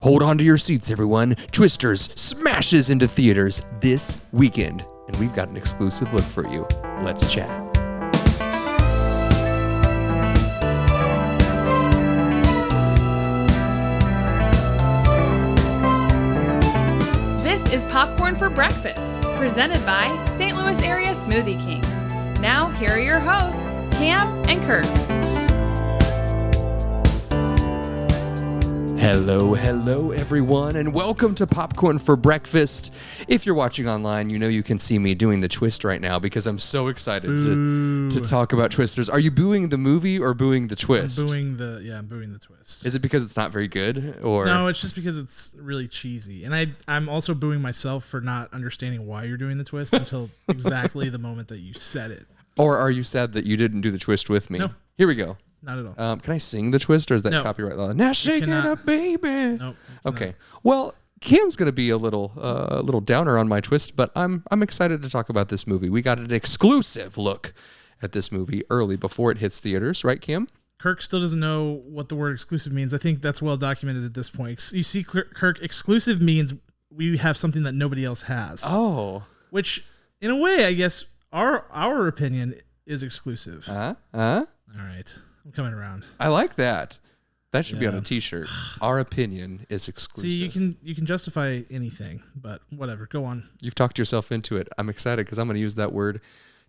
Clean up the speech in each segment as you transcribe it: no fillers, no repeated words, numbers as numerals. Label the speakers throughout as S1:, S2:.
S1: Hold on to your seats, everyone. Twisters smashes into theaters this weekend, and we've got an exclusive look for you. Let's chat.
S2: This is Popcorn for Breakfast, presented by St. Louis Area Smoothie Kings. Now, here are your hosts, Cam and Kirk.
S1: Hello, everyone, and welcome to Popcorn for Breakfast. If you're watching online, you know you can see me doing the twist right now because I'm so excited to talk about Twisters. Are you booing the movie or booing the twist?
S3: I'm booing the twist.
S1: Is it because it's not very good, or
S3: no? It's just because it's really cheesy, and I'm also booing myself for not understanding why you're doing the twist until exactly the moment that you said it.
S1: Or are you sad that you didn't do the twist with me?
S3: No.
S1: Here we go.
S3: Not at all.
S1: Can I sing the twist, or is that copyright law? Now shake it up, baby.
S3: Nope.
S1: Okay. Well, Cam's going to be a little downer on my twist, but I'm excited to talk about this movie. We got an exclusive look at this movie early before it hits theaters, right, Cam?
S3: Kirk still doesn't know what the word exclusive means. I think that's well documented at this point. You see, Kirk, exclusive means we have something that nobody else has.
S1: Oh.
S3: Which, in a way, I guess our opinion is exclusive. All right. I'm coming around.
S1: I like that. That should be on a t-shirt. Our opinion is exclusive.
S3: See, you can justify anything, but whatever. Go on.
S1: You've talked yourself into it. I'm excited because I'm going to use that word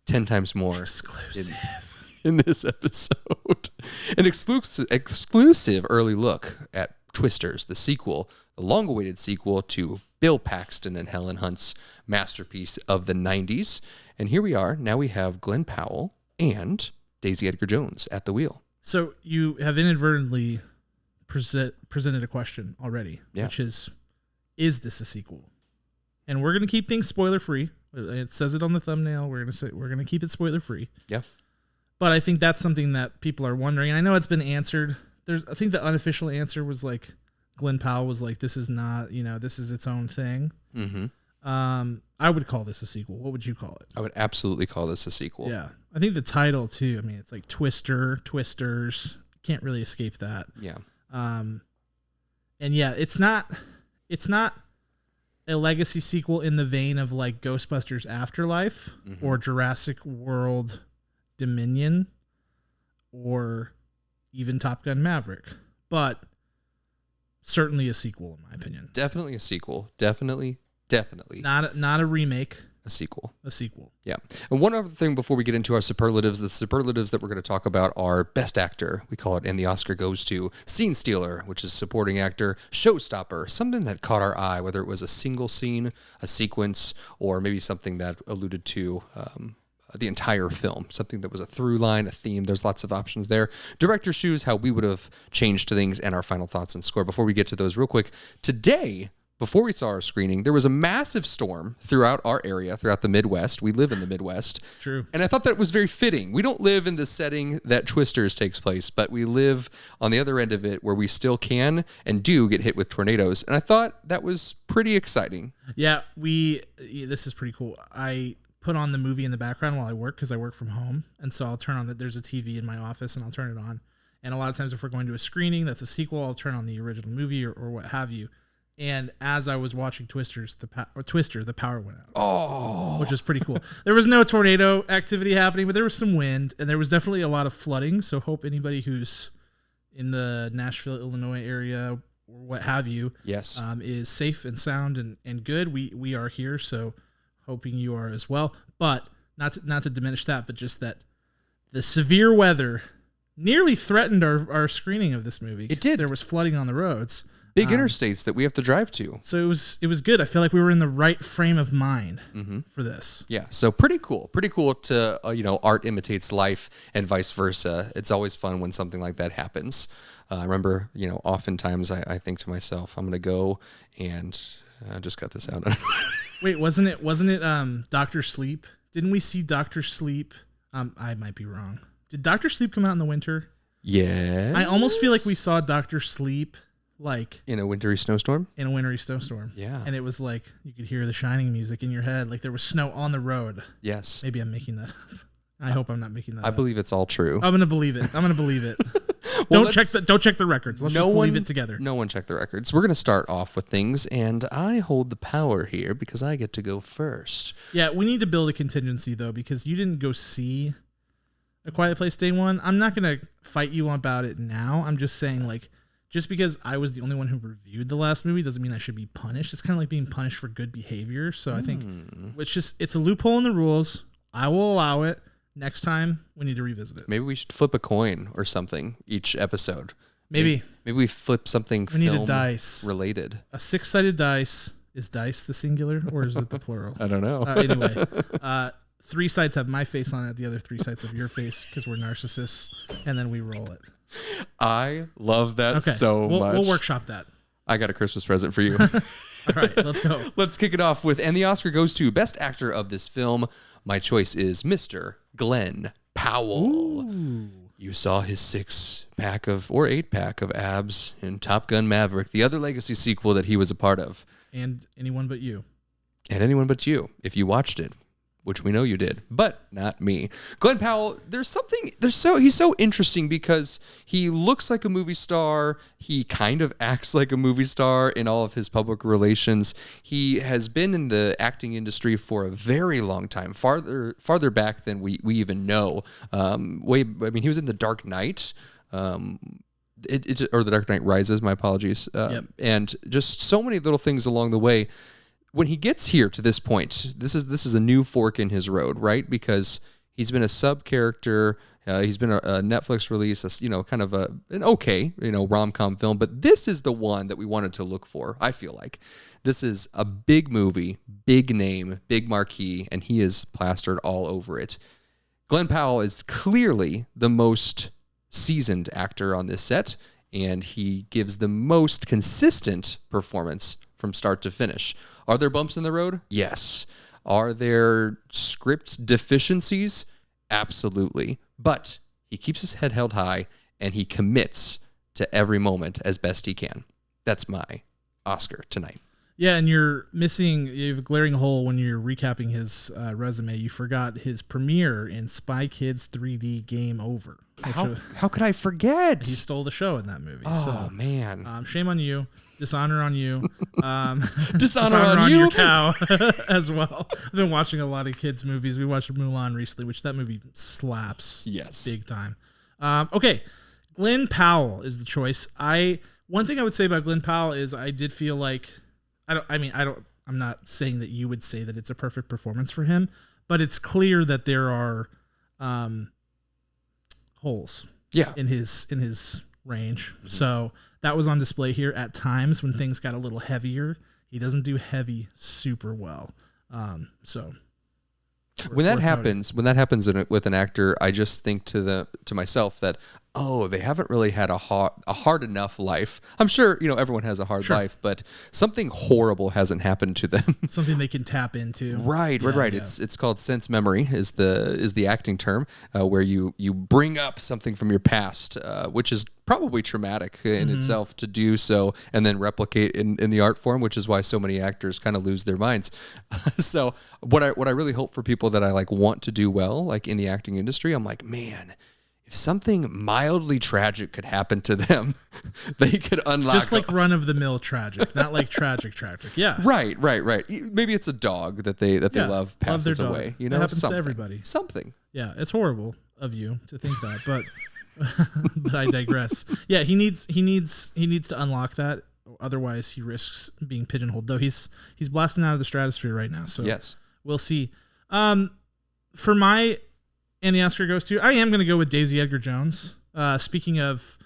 S1: 10 times more.
S3: Exclusive.
S1: In this episode. An exclusive early look at Twisters, the sequel, the long-awaited sequel to Bill Paxton and Helen Hunt's masterpiece of the 90s. And here we are. Now we have Glen Powell and Daisy Edgar Jones at the wheel.
S3: So you have inadvertently presented a question already, which is this a sequel? And we're going to keep things spoiler free. It says it on the thumbnail. We're going to keep it spoiler free.
S1: Yeah.
S3: But I think that's something that people are wondering. And I know it's been answered. I think the unofficial answer was like Glen Powell was like, this is not, this is its own thing. Mm-hmm. I would call this a sequel. What would you call it? I
S1: would absolutely call this a sequel.
S3: Yeah. I think the title too. I mean, it's like Twisters. Can't really escape that.
S1: Yeah.
S3: And yeah, it's not a legacy sequel in the vein of like Ghostbusters Afterlife or Jurassic World Dominion or even Top Gun Maverick, but certainly a sequel in my opinion.
S1: Definitely a sequel. Definitely.
S3: Not a remake.
S1: A sequel. Yeah. And one other thing before we get into our superlatives, the superlatives that we're going to talk about are Best Actor, we call it, and the Oscar goes to Scene Stealer, which is supporting actor, Showstopper, something that caught our eye, whether it was a single scene, a sequence, or maybe something that alluded to the entire film, something that was a through line, a theme. There's lots of options there. Director's shoes, how we would have changed things, and our final thoughts and score. Before we get to those real quick, today, before we saw our screening, there was a massive storm throughout our area, throughout the Midwest. We live in the Midwest.
S3: True.
S1: And I thought that was very fitting. We don't live in the setting that Twisters takes place, but we live on the other end of it where we still can and do get hit with tornadoes. And I thought that was pretty exciting.
S3: Yeah, this is pretty cool. I put on the movie in the background while I work because I work from home. And so I'll turn on there's a TV in my office and I'll turn it on. And a lot of times if we're going to a screening that's a sequel, I'll turn on the original movie or what have you. And as I was watching Twister, the power went out. Which was pretty cool. There was no tornado activity happening, but there was some wind, and there was definitely a lot of flooding. So hope anybody who's in the Nashville, Illinois area or what have you, is safe and sound and good. We are here, so hoping you are as well. But not to diminish that, but just that the severe weather nearly threatened our screening of this movie.
S1: It did.
S3: There was flooding on the roads.
S1: Big interstates that we have to drive to.
S3: So it was good. I feel like we were in the right frame of mind for this.
S1: Yeah, so pretty cool. Pretty cool to, art imitates life and vice versa. It's always fun when something like that happens. I remember, oftentimes I think to myself, I'm going to go and I just got this out.
S3: Wait, wasn't it Dr. Sleep? Didn't we see Dr. Sleep? I might be wrong. Did Dr. Sleep come out in the winter?
S1: Yeah.
S3: I almost feel like we saw Dr. Sleep like
S1: in a wintry snowstorm.
S3: Yeah. And it was like you could hear the Shining music in your head. Like there was snow on the road.
S1: Yes.
S3: Maybe I'm making that up. I hope I'm not making that up.
S1: I believe it's all true.
S3: I'm going to believe it. Don't check the records. Let's just leave it together.
S1: No one check the records. We're going to start off with things, and I hold the power here because I get to go first.
S3: Yeah, we need to build a contingency, though, because you didn't go see A Quiet Place Day 1. I'm not going to fight you about it now. I'm just saying, like, just because I was the only one who reviewed the last movie doesn't mean I should be punished. It's kind of like being punished for good behavior. So I think it's a loophole in the rules. I will allow it. Next time, we need to revisit it.
S1: Maybe we should flip a coin or something each episode.
S3: Maybe
S1: we flip something
S3: we need a dice
S1: related. A
S3: 6-sided dice. Is dice the singular or is it the plural?
S1: I don't know.
S3: Anyway, 3 sides have my face on it. The other 3 sides have your face because we're narcissists. And then we roll it.
S1: I love that so much.
S3: We'll workshop that.
S1: I got a Christmas present for you.
S3: All right, let's go.
S1: Let's kick it off with, and the Oscar goes to Best Actor of this film. My choice is Mr. Glen Powell.
S3: Ooh.
S1: You saw his 6-pack or 8-pack of abs in Top Gun Maverick, the other legacy sequel that he was a part of.
S3: And Anyone But You.
S1: And Anyone But You, if you watched it, which we know you did, but not me. Glen Powell, he's so interesting because he looks like a movie star. He kind of acts like a movie star in all of his public relations. He has been in the acting industry for a very long time, farther back than we even know. He was in The Dark Knight. Or The Dark Knight Rises, my apologies.
S3: Yep.
S1: And just so many little things along the way. When he gets here to this point, this is a new fork in his road, right? Because he's been a sub character. He's been a Netflix release, kind of an okay, rom-com film. But this is the one that we wanted to look for. I feel like this is a big movie, big name, big marquee, and he is plastered all over it. Glen Powell is clearly the most seasoned actor on this set, and he gives the most consistent performance from start to finish. Are there bumps in the road? Yes. Are there script deficiencies? Absolutely. But he keeps his head held high, and he commits to every moment as best he can. That's my Oscar tonight.
S3: Yeah, and you have a glaring hole when you're recapping his resume. You forgot his premiere in Spy Kids 3D Game Over.
S1: How could I forget?
S3: He stole the show in that movie.
S1: Oh, man.
S3: Shame on you. Dishonor on you.
S1: Dishonor on you?
S3: Your cow as well. I've been watching a lot of kids' movies. We watched Mulan recently, which that movie slaps.
S1: Yes.
S3: Big time. Okay, Glen Powell is the choice. One thing I would say about Glen Powell is I did feel like... I'm not saying that you would say that it's a perfect performance for him, but it's clear that there are holes in his range. Mm-hmm. So that was on display here at times when things got a little heavier. He doesn't do heavy super well.
S1: When that happens with an actor, I just think to myself that, they haven't really had a hard enough life. I'm sure, everyone has a hard life, but something horrible hasn't happened to them.
S3: Something they can tap into.
S1: Right. Yeah. It's called sense memory is the acting term, where you bring up something from your past, which is probably traumatic in itself to do so and then replicate in the art form, which is why so many actors kind of lose their minds. So what I really hope for people that I want to do well, in the acting industry, I'm like, man, if something mildly tragic could happen to them, they could unlock...
S3: Just run-of-the-mill tragic, not tragic. Yeah.
S1: Right. Maybe it's a dog that they love passes away.
S3: It happens to everybody.
S1: Something.
S3: Yeah, it's horrible of you to think that, but but I digress. Yeah, he needs to unlock that. Otherwise, he risks being pigeonholed. Though he's blasting out of the stratosphere right now. So
S1: yes,
S3: we'll see. For my... And the Oscar goes to, I am going to go with Daisy Edgar Jones. Speaking of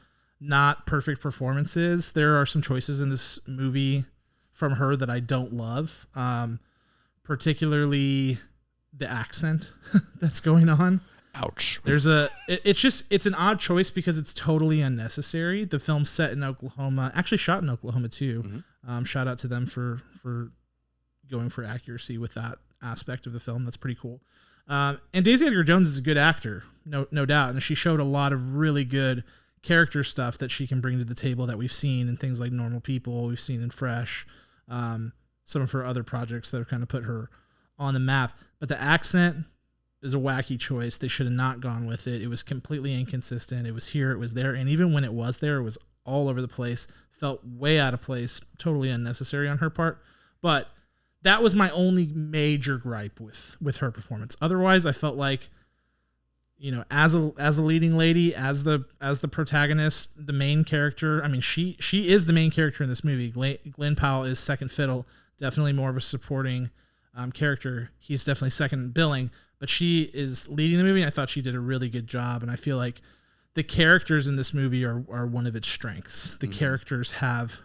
S3: not perfect performances, there are some choices in this movie from her that I don't love, particularly the accent that's going on.
S1: Ouch.
S3: It's an odd choice because it's totally unnecessary. The film's set in Oklahoma, actually shot in Oklahoma too. Mm-hmm. Shout out to them for going for accuracy with that aspect of the film. That's pretty cool. And Daisy Edgar Jones is a good actor, no doubt, and she showed a lot of really good character stuff that she can bring to the table that we've seen in things like Normal People, we've seen in Fresh, some of her other projects that have kind of put her on the map. But the accent, is a wacky choice. They should have not gone with it. It was completely inconsistent. It was here, it was there, and even when it was there, it was all over the place. Felt way out of place, totally unnecessary on her part. But that was my only major gripe with her performance. Otherwise, I felt like, you know, as a leading lady, as the protagonist, the main character. I mean, she is the main character in this movie. Glen Powell is second fiddle, definitely more of a supporting character. He's definitely second billing, but she is leading the movie. And I thought she did a really good job, and I feel like the characters in this movie are one of its strengths. The characters have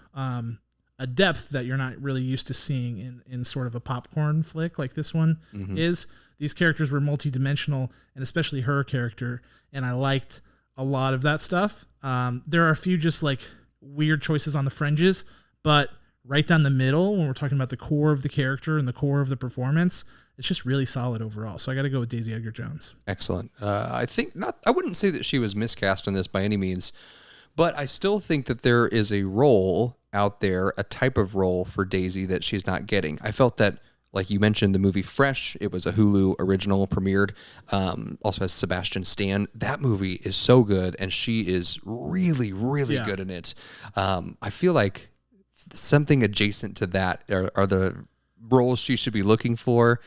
S3: a depth that you're not really used to seeing in sort of a popcorn flick like this one is. These characters were multidimensional, and especially her character, and I liked a lot of that stuff. There are a few just like weird choices on the fringes, but right down the middle, when we're talking about the core of the character and the core of the performance, it's just really solid overall. So I got to go with Daisy Edgar Jones.
S1: Excellent. I wouldn't say that she was miscast in this by any means, but I still think that there is a role out there, a type of role for Daisy that she's not getting. I felt that, like you mentioned, the movie Fresh, it was a Hulu original, premiered, also has Sebastian Stan. That movie is so good, and she is really, really good in it. I feel like something adjacent to that are the roles she should be looking for.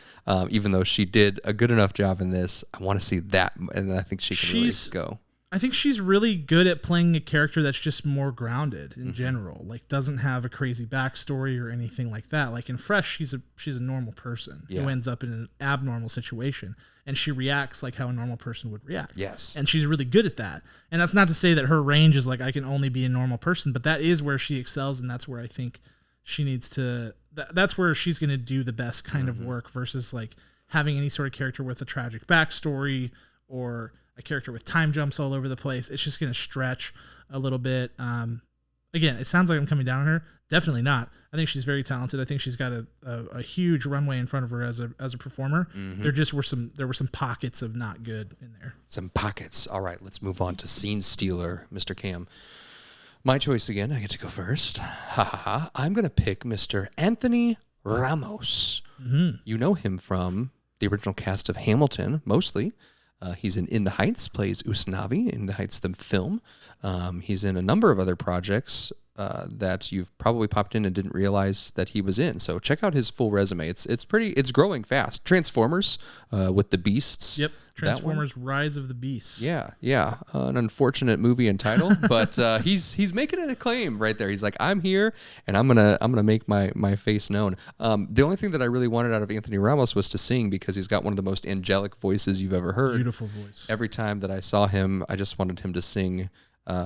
S1: Even though she did a good enough job in this, I want to see that, and I think she can really go.
S3: I think she's really good at playing a character that's just more grounded in general. Like, doesn't have a crazy backstory or anything like that. Like in Fresh, she's a normal person who ends up in an abnormal situation, and she reacts like how a normal person would react.
S1: Yes.
S3: And she's really good at that. And that's not to say that her range is like, I can only be a normal person, but that is where she excels, and that's where I think she needs to, that's where she's going to do the best kind of work versus like having any sort of character with a tragic backstory or a character with time jumps all over the place. It's just going to stretch a little bit. Again, it sounds like I'm coming down on her. Definitely not. I think she's very talented. I think she's got a huge runway in front of her as a performer. There were some pockets of not good in there.
S1: Some pockets. All right, let's move on to Scene Stealer, Mr. Cam. My choice again. I get to go first. I'm going to pick Mr. Anthony Ramos. You know him from the original cast of Hamilton, mostly. He's in The Heights, plays Usnavi in The Heights, the film. He's in a number of other projects that you've probably popped in and didn't realize that he was in. So check out his full resume. It's growing fast. Transformers with the Beasts.
S3: Yep. Transformers Rise of the Beasts.
S1: Yeah. An unfortunate movie and title, but he's making an acclaim right there. He's like, I'm here and I'm gonna make my face known. The only thing that I really wanted out of Anthony Ramos was to sing, because he's got one of the most angelic voices you've ever heard.
S3: Beautiful voice.
S1: Every time that I saw him, I just wanted him to sing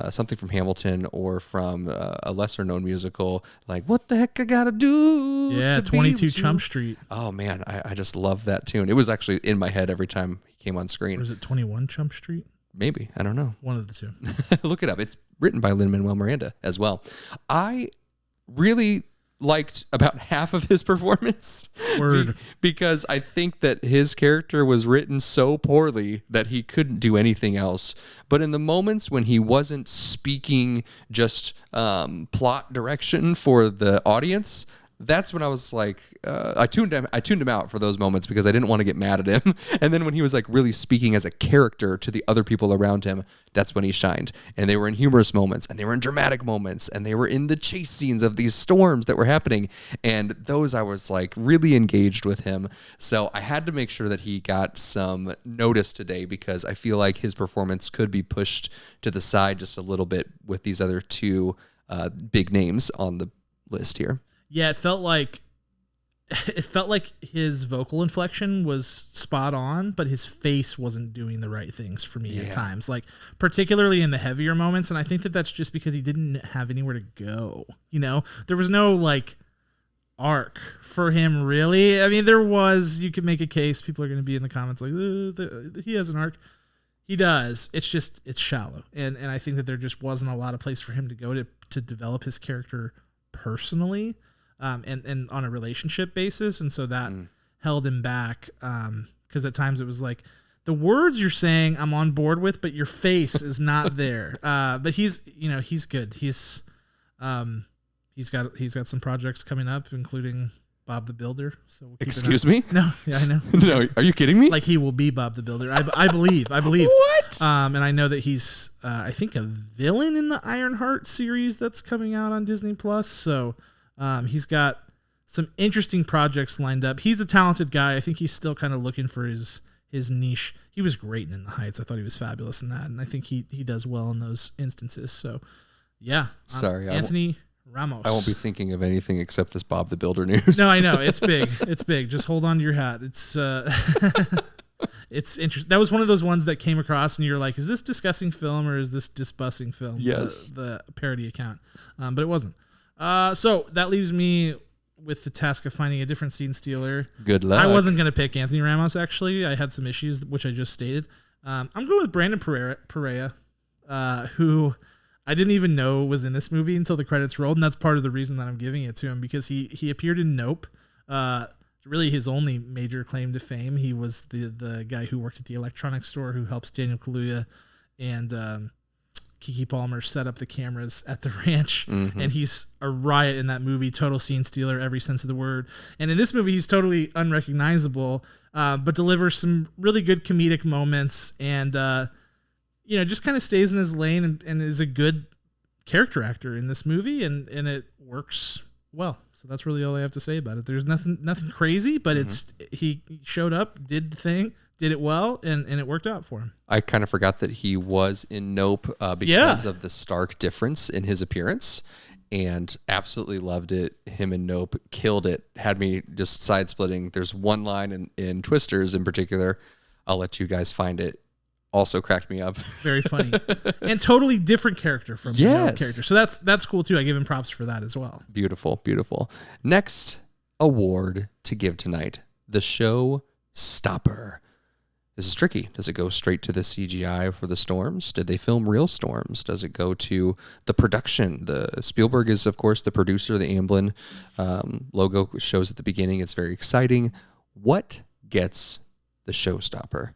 S1: something from Hamilton or from a lesser known musical, like What the Heck I Gotta Do.
S3: Yeah, 22 Chump Street.
S1: Oh man, I just love that tune. It was actually in my head every time he came on screen.
S3: Or is it 21 Chump Street?
S1: Maybe, I don't know.
S3: One of the two.
S1: Look it up. It's written by Lin-Manuel Miranda as well. I really liked about half of his performance. Because I think that his character was written so poorly that he couldn't do anything else. But in the moments when he wasn't speaking just plot direction for the audience, that's when I was like, I tuned him out for those moments because I didn't want to get mad at him. And then when he was like really speaking as a character to the other people around him, that's when he shined. And they were in humorous moments, and they were in dramatic moments, and they were in the chase scenes of these storms that were happening. And those I was like really engaged with him. So I had to make sure that he got some notice today, because I feel like his performance could be pushed to the side just a little bit with these other two big names on the list here.
S3: Yeah, it felt like his vocal inflection was spot on, but his face wasn't doing the right things for me at times, like particularly in the heavier moments. And I think that that's just because he didn't have anywhere to go. You know, there was no like arc for him, really. I mean, there was, you could make a case. People are going to be in the comments like, he has an arc. He does. It's just, it's shallow. And I think that there just wasn't a lot of place for him to go to develop his character personally. And on a relationship basis. And so that held him back. Cause at times it was like the words you're saying I'm on board with, but your face is not there. But he's good. He's got some projects coming up, including Bob the Builder. So we'll keep
S1: Excuse me?
S3: No, yeah, I know.
S1: No, are you kidding me?
S3: Like he will be Bob the Builder. I believe.
S1: What?
S3: And I know that he's, I think, a villain in the Ironheart series that's coming out on Disney Plus. So he's got some interesting projects lined up. He's a talented guy. I think he's still kind of looking for his niche. He was great in the Heights. I thought he was fabulous in that, and I think he does well in those instances. So, yeah.
S1: Sorry,
S3: Anthony Ramos.
S1: I won't be thinking of anything except this Bob the Builder news.
S3: No, I know it's big. It's big. Just hold on to your hat. It's it's interesting. That was one of those ones that came across, and you're like, "Is this discussing film or is this disbussing film?"
S1: Yes,
S3: the parody account, but it wasn't. So that leaves me with the task of finding a different scene stealer.
S1: Good luck.
S3: I wasn't going to pick Anthony Ramos, actually. I had some issues, which I just stated. I'm going with Brandon Perea, who I didn't even know was in this movie until the credits rolled, and that's part of the reason that I'm giving it to him, because he appeared in Nope. Really his only major claim to fame. He was the guy who worked at the electronics store who helps Daniel Kaluuya and Keke Palmer set up the cameras at the ranch, and he's a riot in that movie, total scene stealer, every sense of the word. And in this movie, he's totally unrecognizable, but delivers some really good comedic moments, and just kind of stays in his lane and is a good character actor in this movie, and it works well. So that's really all I have to say about it. There's nothing crazy, but he showed up, did the thing, did it well, and it worked out for him.
S1: I kind of forgot that he was in Nope because of the stark difference in his appearance, and absolutely loved it. Him and Nope killed it. Had me just side splitting. There's one line in Twisters in particular. I'll let you guys find it. Also cracked me up.
S3: Very funny. And totally different character from the Nope character. So that's cool too. I give him props for that as well.
S1: Beautiful, beautiful. Next award to give tonight, the Show Stopper. This is tricky. Does it go straight to the CGI for the storms? Did they film real storms? Does it go to the production? The Spielberg is, of course, the producer. The Amblin logo shows at the beginning. It's very exciting. What gets the showstopper?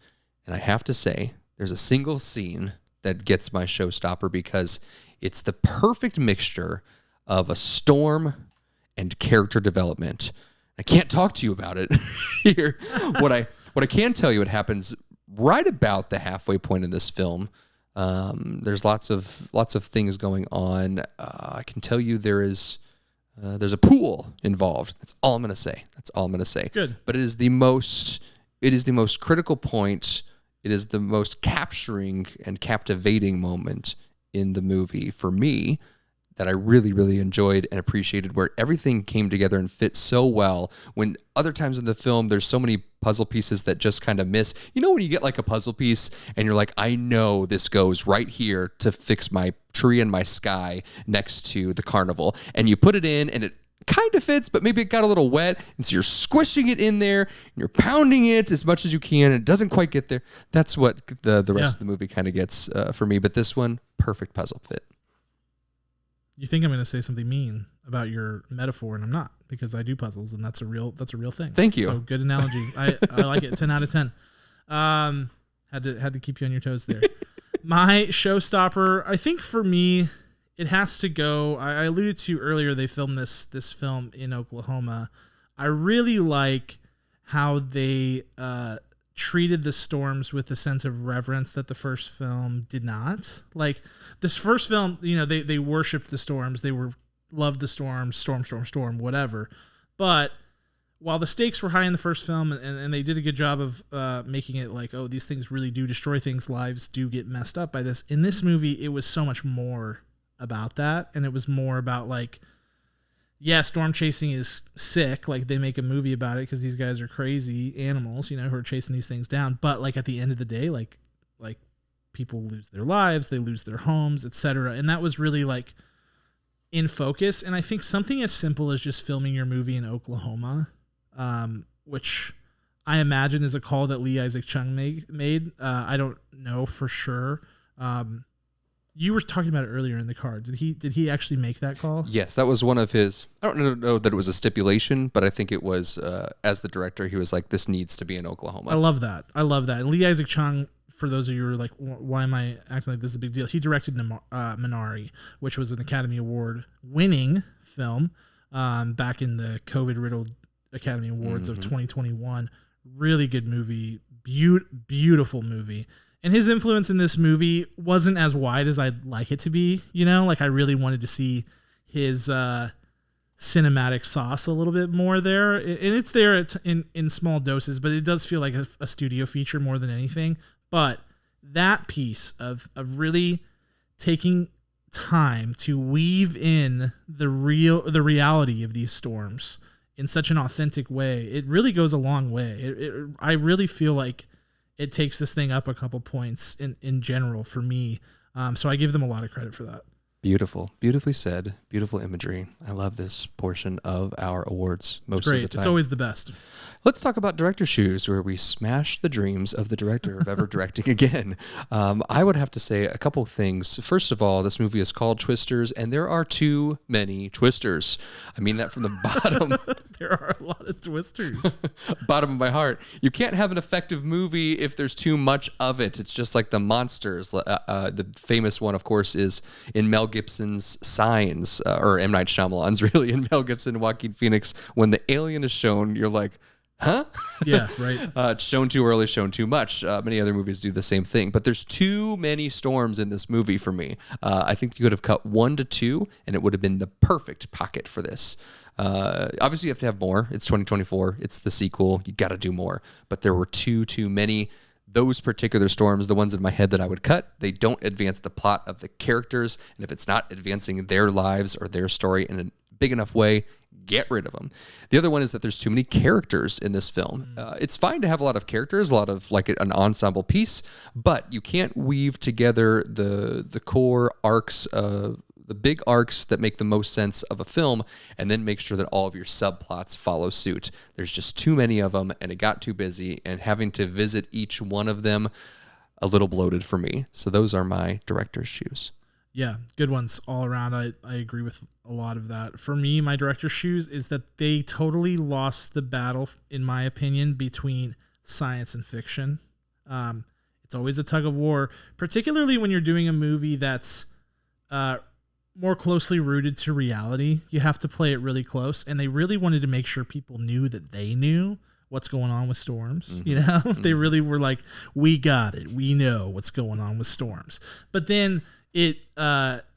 S1: And I have to say, there's a single scene that gets my showstopper because it's the perfect mixture of a storm and character development. I can't talk to you about it here. What I can tell you, it happens right about the halfway point in this film. There's lots of things going on. I can tell you there's a pool involved. That's all I'm going to say.
S3: Good.
S1: But it is the most critical point. It is the most capturing and captivating moment in the movie for me that I really, really enjoyed and appreciated, where everything came together and fit so well. When other times in the film, there's so many puzzle pieces that just kind of miss. You know when you get like a puzzle piece and you're like, I know this goes right here to fix my tree and my sky next to the carnival. And you put it in and it kind of fits, but maybe it got a little wet. And so you're squishing it in there and you're pounding it as much as you can. And it doesn't quite get there. That's what the rest of the movie kind of gets for me. But this one, perfect puzzle fit.
S3: You think I'm going to say something mean about your metaphor, and I'm not, because I do puzzles, and that's a real thing.
S1: Thank you.
S3: So good analogy. I like it. 10 out of 10. Had to keep you on your toes there. My showstopper, I think for me, it has to go. I alluded to earlier, they filmed this film in Oklahoma. I really like how they treated the storms with a sense of reverence that the first film did not. Like this first film, they worshipped the storms. They loved the storms, storm, whatever. But while the stakes were high in the first film, and they did a good job of making it like, oh, these things really do destroy things, lives do get messed up by this. In this movie, it was so much more about that, and it was more about like, yeah, storm chasing is sick. Like they make a movie about it because these guys are crazy animals, who are chasing these things down. But like at the end of the day, like people lose their lives, they lose their homes, etc. And that was really like in focus. And I think something as simple as just filming your movie in Oklahoma, which I imagine is a call that Lee Isaac Chung made. I don't know for sure. You were talking about it earlier in the car. Did he actually make that call?
S1: Yes, that was one of his. I don't know that it was a stipulation, but I think it was, as the director, he was like, this needs to be in Oklahoma.
S3: I love that. And Lee Isaac Chung, for those of you who are like, why am I acting like this is a big deal? He directed Minari, which was an Academy Award winning film back in the COVID-riddled Academy Awards of 2021. Really good movie, beautiful movie. And his influence in this movie wasn't as wide as I'd like it to be. You know, like I really wanted to see his cinematic sauce a little bit more there, and it's there in small doses, but it does feel like a studio feature more than anything. But that piece of really taking time to weave in the reality of these storms in such an authentic way, it really goes a long way. I really feel like it takes this thing up a couple points in general for me. So I give them a lot of credit for that.
S1: Beautiful. Beautifully said. Beautiful imagery. I love this portion of our awards most of the time.
S3: It's always the best.
S1: Let's talk about director's shoes, where we smash the dreams of the director of ever directing again. I would have to say a couple things. First of all, this movie is called Twisters, and there are too many twisters. I mean that from the bottom.
S3: There are a lot of twisters.
S1: Bottom of my heart. You can't have an effective movie if there's too much of it. It's just like the monsters. The famous one, of course, is in Mel Gibson's Signs, or M. Night Shyamalan's really, in Mel Gibson and Joaquin Phoenix. When the alien is shown, you're like, huh?
S3: Yeah, right.
S1: It's shown too early, shown too much. Many other movies do the same thing, but there's too many storms in this movie for me. I think you could have cut 1 to 2, and it would have been the perfect pocket for this. Obviously, you have to have more. It's 2024. It's the sequel. You got to do more. But there were too many. Those particular storms, the ones in my head that I would cut, they don't advance the plot of the characters. And if it's not advancing their lives or their story in a big enough way, get rid of them. The other one is that there's too many characters in this film. It's fine to have a lot of characters, a lot of like an ensemble piece, but you can't weave together the core arcs of the big arcs that make the most sense of a film, and then make sure that all of your subplots follow suit. There's just too many of them, and it got too busy, and having to visit each one of them a little bloated for me. So those are my director's shoes.
S3: Yeah, good ones all around. I agree with a lot of that. For me, my director's shoes is that they totally lost the battle, in my opinion, between science and fiction. It's always a tug of war, particularly when you're doing a movie that's more closely rooted to reality. You have to play it really close, and they really wanted to make sure people knew that they knew what's going on with storms. Mm-hmm. You know, they really were like, we got it. We know what's going on with storms. But then it,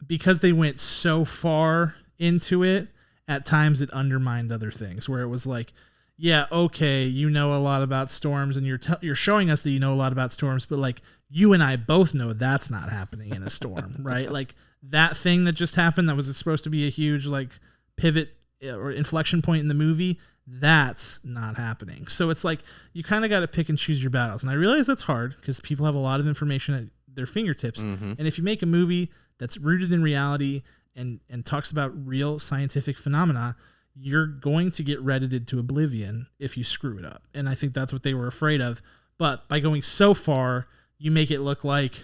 S3: because they went so far into it, at times it undermined other things, where it was like, yeah, okay, you know a lot about storms, and you're showing us that you know a lot about storms, but like you and I both know that's not happening in a storm, right? Like that thing that just happened that was supposed to be a huge like pivot or inflection point in the movie, that's not happening. So it's like you kind of got to pick and choose your battles. And I realize that's hard because people have a lot of information at their fingertips. Mm-hmm. And if you make a movie that's rooted in reality and talks about real scientific phenomena, you're going to get reddited to oblivion if you screw it up. And I think that's what they were afraid of. But by going so far, you make it look like,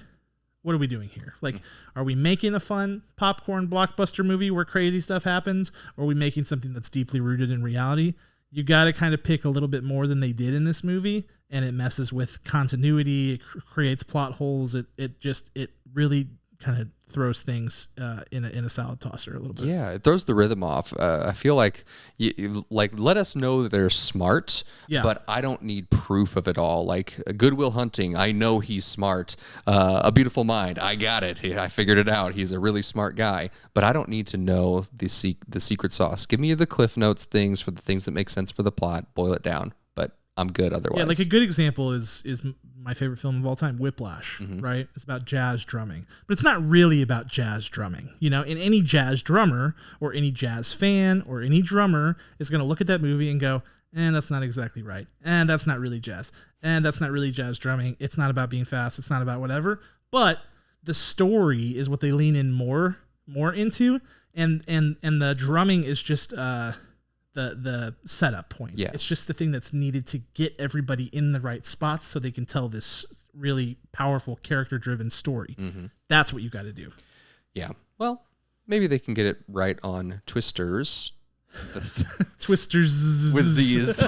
S3: what are we doing here? Like, are we making a fun popcorn blockbuster movie where crazy stuff happens? Or are we making something that's deeply rooted in reality? You got to kind of pick a little bit more than they did in this movie. And it messes with continuity. It creates plot holes. It really kind of throws things in a salad tosser a little bit.
S1: Yeah, it throws the rhythm off. I feel like let us know that they're smart, but I don't need proof of it all. Like Good Will Hunting, I know he's smart. A Beautiful Mind, I got it. I figured it out. He's a really smart guy, but I don't need to know the secret sauce. Give me the Cliff Notes things for the things that make sense for the plot. Boil it down, but I'm good otherwise.
S3: Yeah, like a good example is my favorite film of all time, Whiplash, right? It's about jazz drumming, but it's not really about jazz drumming. You know, and any jazz drummer or any jazz fan or any drummer is going to look at that movie and go, that's not exactly right. And that's not really jazz. And that's not really jazz drumming. It's not about being fast. It's not about whatever. But the story is what they lean in more into. And the drumming is just, the setup point.
S1: Yes.
S3: It's just the thing that's needed to get everybody in the right spots so they can tell this really powerful character-driven story. Mm-hmm. That's what you got to do.
S1: Yeah. Well, maybe they can get it right on Twisters.
S3: Twisters.
S1: With Z's.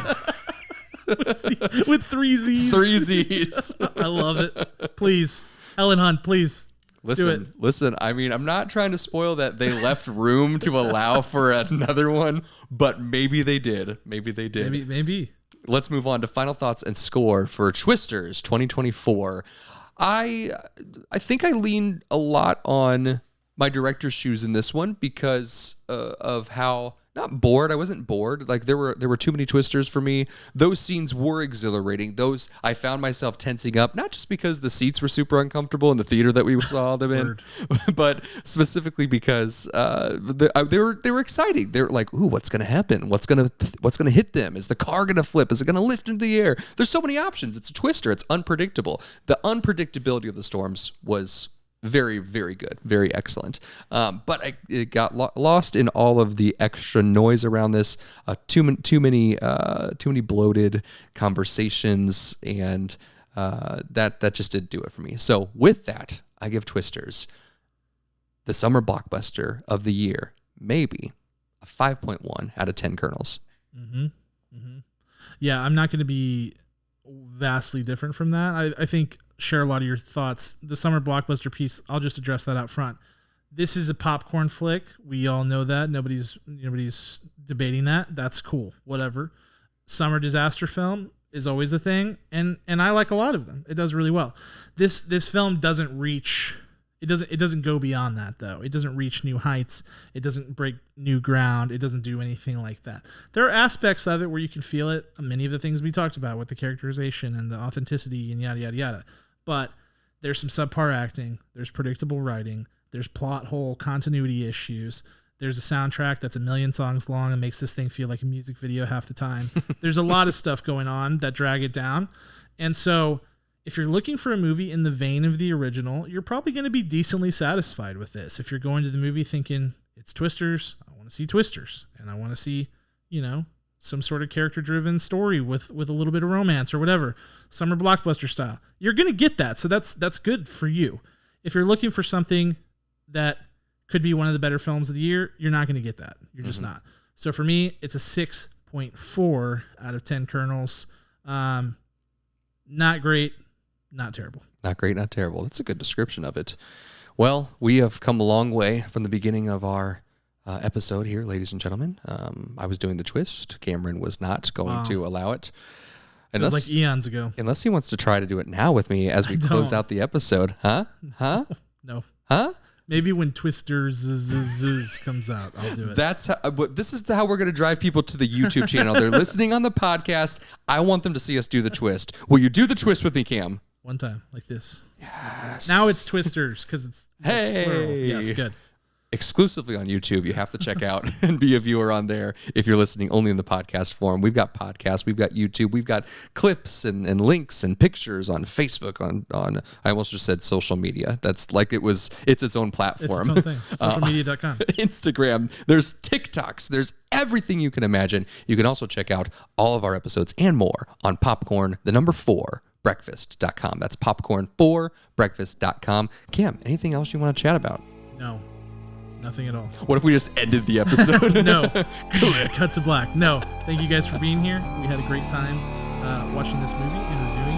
S3: With 3 Z's.
S1: 3 Z's.
S3: I love it. Please. Helen Hunt, please.
S1: Listen. I mean, I'm not trying to spoil that they left room to allow for another one, but maybe they did.
S3: Maybe.
S1: Let's move on to final thoughts and score for Twisters 2024. I think I leaned a lot on my director's shoes in this one because of how not bored. I wasn't bored. Like there were too many twisters for me. Those scenes were exhilarating. Those I found myself tensing up, not just because the seats were super uncomfortable in the theater that we saw them in, but specifically because they were exciting. They were like, ooh, what's gonna happen? What's gonna hit them? Is the car gonna flip? Is it gonna lift into the air? There's so many options. It's a twister. It's unpredictable. The unpredictability of the storms was very, very good, very excellent. But it got lost in all of the extra noise around this. Too many bloated conversations, and that just didn't do it for me. So with that, I give Twisters the summer blockbuster of the year, maybe a 5.1 out of 10 kernels.
S3: Mm-hmm. Mm-hmm. Yeah, I'm not going to be vastly different from that. I think share a lot of your thoughts. The summer blockbuster piece, I'll just address that out front. This is a popcorn flick. We all know that. Nobody's debating that. That's cool. Whatever. Summer disaster film is always a thing, and I like a lot of them. It does really well. This film doesn't reach. It doesn't go beyond that, though. It doesn't reach new heights. It doesn't break new ground. It doesn't do anything like that. There are aspects of it where you can feel it. Many of the things we talked about with the characterization and the authenticity and yada, yada, yada. But there's some subpar acting. There's predictable writing. There's plot hole continuity issues. There's a soundtrack that's 1 million songs long and makes this thing feel like a music video half the time. There's a lot of stuff going on that drag it down. And so if you're looking for a movie in the vein of the original, you're probably going to be decently satisfied with this. If you're going to the movie thinking it's Twisters, I want to see Twisters, and I want to see, some sort of character-driven story with a little bit of romance or whatever, summer blockbuster style, you're going to get that. So that's good for you. If you're looking for something that could be one of the better films of the year, you're not going to get that. You're just not. So for me, it's a 6.4 out of 10 kernels. Not great. Not terrible.
S1: Not great, not terrible. That's a good description of it. Well, we have come a long way from the beginning of our episode here, ladies and gentlemen. I was doing the twist. Cameron was not going to allow it.
S3: It was like eons ago.
S1: Unless he wants to try to do it now with me as we close out the episode. Huh?
S3: No.
S1: Huh?
S3: Maybe when Twisters comes out, I'll do it.
S1: This is how we're going to drive people to the YouTube channel. They're listening on the podcast. I want them to see us do the twist. Will you do the twist with me, Cam?
S3: One time, like this.
S1: Yes.
S3: Now it's Twisters because it's plural. Yes, good.
S1: Exclusively on YouTube. You have to check out and be a viewer on there if you're listening only in the podcast form. We've got podcasts, we've got YouTube, we've got clips and links and pictures on Facebook, on I almost just said social media. That's like it's its own platform.
S3: It's its own thing. Socialmedia.com.
S1: Instagram. There's TikToks. There's everything you can imagine. You can also check out all of our episodes and more on Popcorn, the number 4, breakfast.com. That's popcorn4breakfast.com. Cam, anything else you want to chat about?
S3: No. Nothing at all.
S1: What if we just ended the episode?
S3: No. Cut to black. No. Thank you guys for being here. We had a great time watching this movie and reviewing